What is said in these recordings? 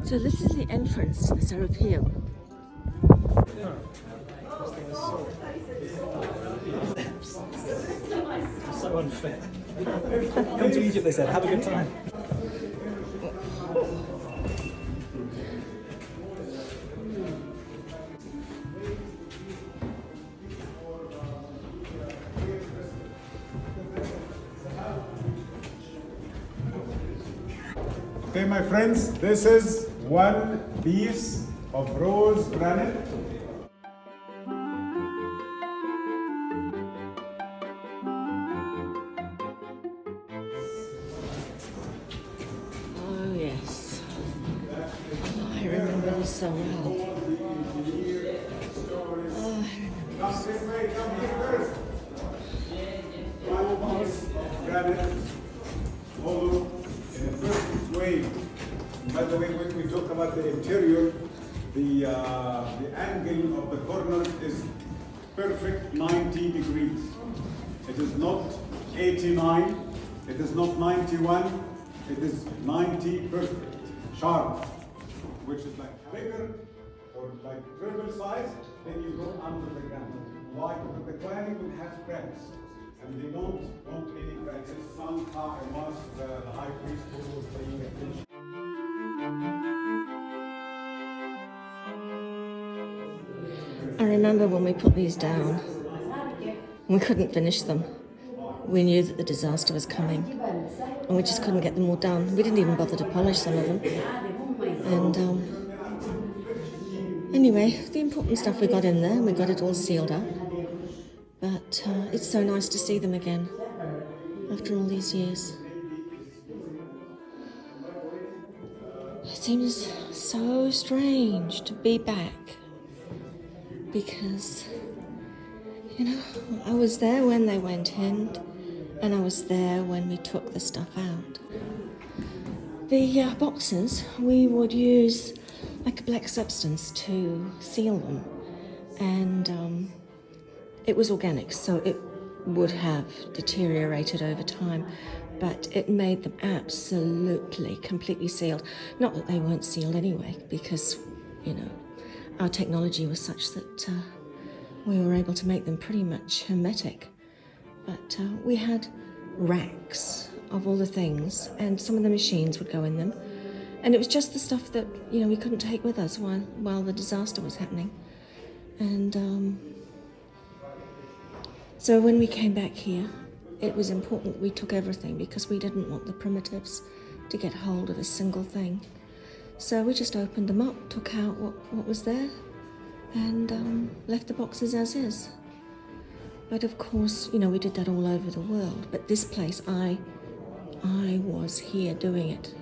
So this is the entrance to the Serapeum. So unfair. Come to Egypt, they said, have a good time. Okay, my friends, this is one piece of rose granite. Oh yes. Oh, I remember this so well. Oh, Come this way, come here first. One piece of granite, hollow, in the first wave. By the way, when we talk about the interior, the angle of the corner is perfect 90 degrees. It is not 89, it is not 91, it is 90 perfect, sharp, which is like bigger or like triple size, then you go under the ground. Why? Because the planning will have cracks, and they don't want any cracks. Somehow I was the high priest who was paying attention. I remember when we put these down, we couldn't finish them. We knew that the disaster was coming, and we just couldn't get them all done. We didn't even bother to polish some of them. And anyway, the important stuff we got in there, we got it all sealed up. But it's so nice to see them again after all these years. It seems so strange to be back because, you know, I was there when they went in and I was there when we took the stuff out. The boxes, we would use like a black substance to seal them, and it was organic, so it would have deteriorated over time, but it made them absolutely completely sealed. Not that they weren't sealed anyway, because, you know, our technology was such that we were able to make them pretty much hermetic. But we had racks of all the things, and some of the machines would go in them. And it was just the stuff that, you know, we couldn't take with us while the disaster was happening. And so when we came back here, it was important we took everything because we didn't want the primitives to get hold of a single thing. So we just opened them up, took out what was there, and left the boxes as is. But of course, you know, we did that all over the world. But this place, I was here doing it.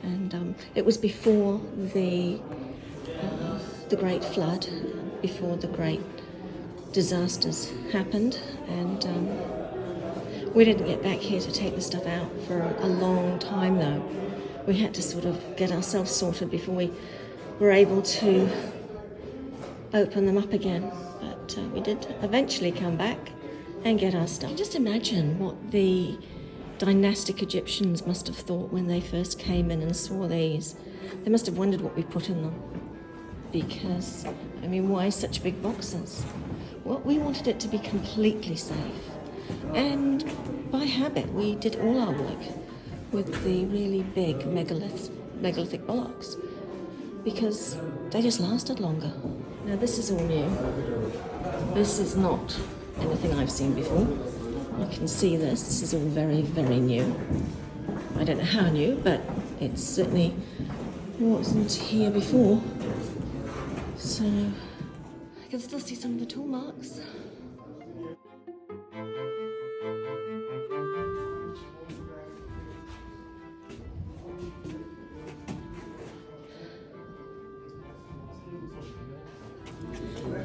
And it was before the Great Flood, before the great disasters happened. And we didn't get back here to take the stuff out for a long time, though. We had to sort of get ourselves sorted before we were able to open them up again. But we did eventually come back and get our stuff. Just imagine what the dynastic Egyptians must have thought when they first came in and saw these. They must have wondered what we put in them. Because, I mean, why such big boxes? Well, we wanted it to be completely safe. And by habit, we did all our work with the really big megalithic blocks because they just lasted longer. Now this is all new. This is not anything I've seen before. You can see this. This is all very, very new. I don't know how new, but it certainly wasn't here before. So I can still see some of the tool marks.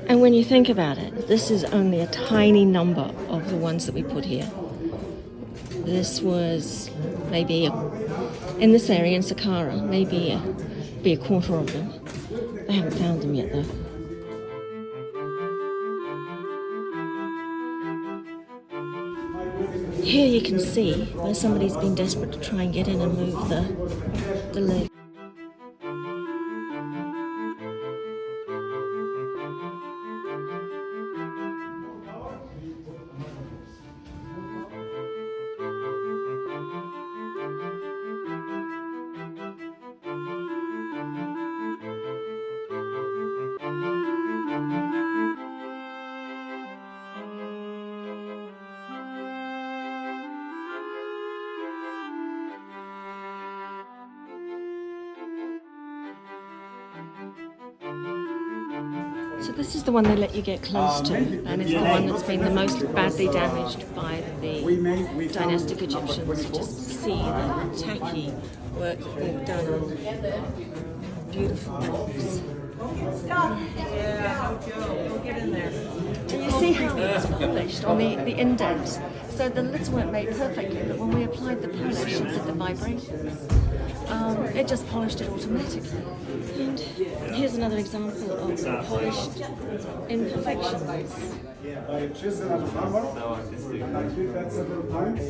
And when you think about it, this is only a tiny number of the ones that we put here. This was maybe, in this area in Saqqara, maybe be a quarter of them. They haven't found them yet though. My Here you can see where somebody's been desperate to try and get in and move the lid. So this is the one they let you get close to, and it's the one that's been the most badly damaged by the dynastic Egyptians. You just see the tacky work that they've done on beautiful blocks. And you see how it's polished on the indents. So the lids weren't made perfectly, but when we applied the polish and did the vibrations, it just polished it automatically. And here's another example of polished imperfections. By chisel and hammer, and I did that several times.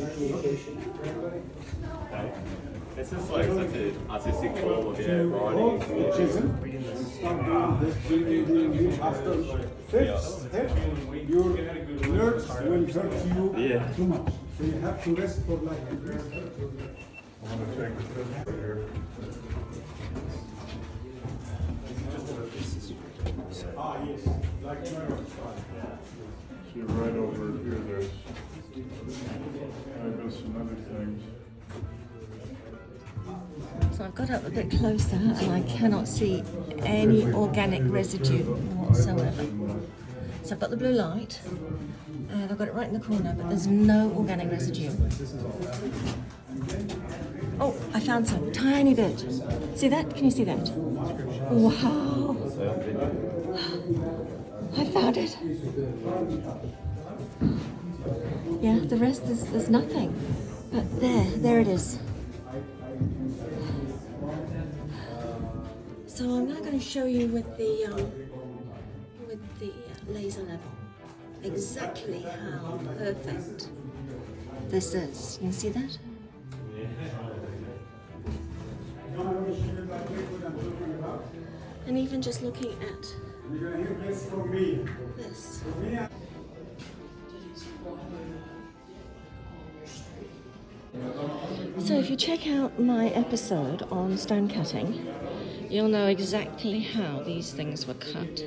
This is like such an artistic form of Hold the chisel. Start doing this, doing. After fifth step, your nerves will hurt you too much. So you have to rest for like at least 30 minutes. I'm going to take the picture here. Ah, yes. Like nerves. See right over here, there's, I've got some other things. So I've got up a bit closer and I cannot see any organic residue whatsoever. So I've got the blue light and I've got it right in the corner, but there's no organic residue. Oh, I found some, tiny bit. See that? Can you see that? Wow. I found it. Yeah, the rest there's nothing. But there it is. So I'm now going to show you with the laser level exactly how perfect this is. You can see that? And even just looking at You're gonna hear this from me. this. So if you check out my episode on stone cutting, you'll know exactly how these things were cut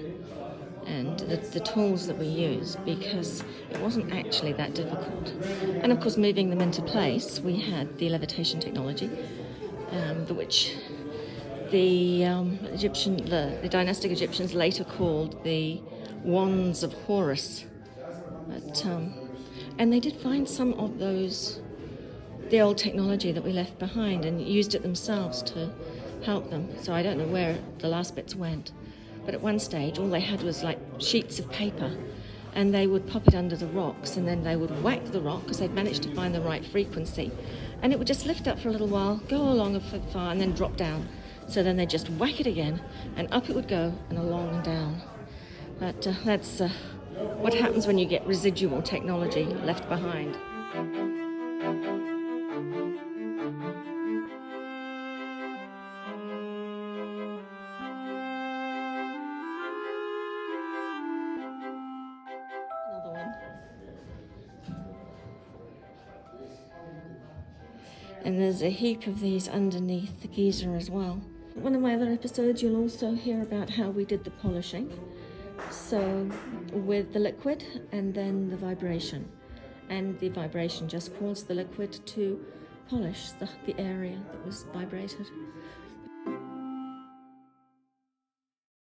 and the tools that we used, because it wasn't actually that difficult. And of course, moving them into place, we had the levitation technology, which the dynastic Egyptians later called the wands of Horus. And they did find some of the old technology that we left behind and used it themselves to help them. So I don't know where the last bits went. But at one stage, all they had was like sheets of paper, and they would pop it under the rocks, and then they would whack the rock because they'd managed to find the right frequency. And it would just lift up for a little while, go along a foot far, and then drop down. So then they'd just whack it again, and up it would go, and along and down. But that's what happens when you get residual technology left behind. Another one. And there's a heap of these underneath the geyser as well. One of my other episodes, you'll also hear about how we did the polishing. So with the liquid and then the vibration. And the vibration just caused the liquid to polish the area that was vibrated.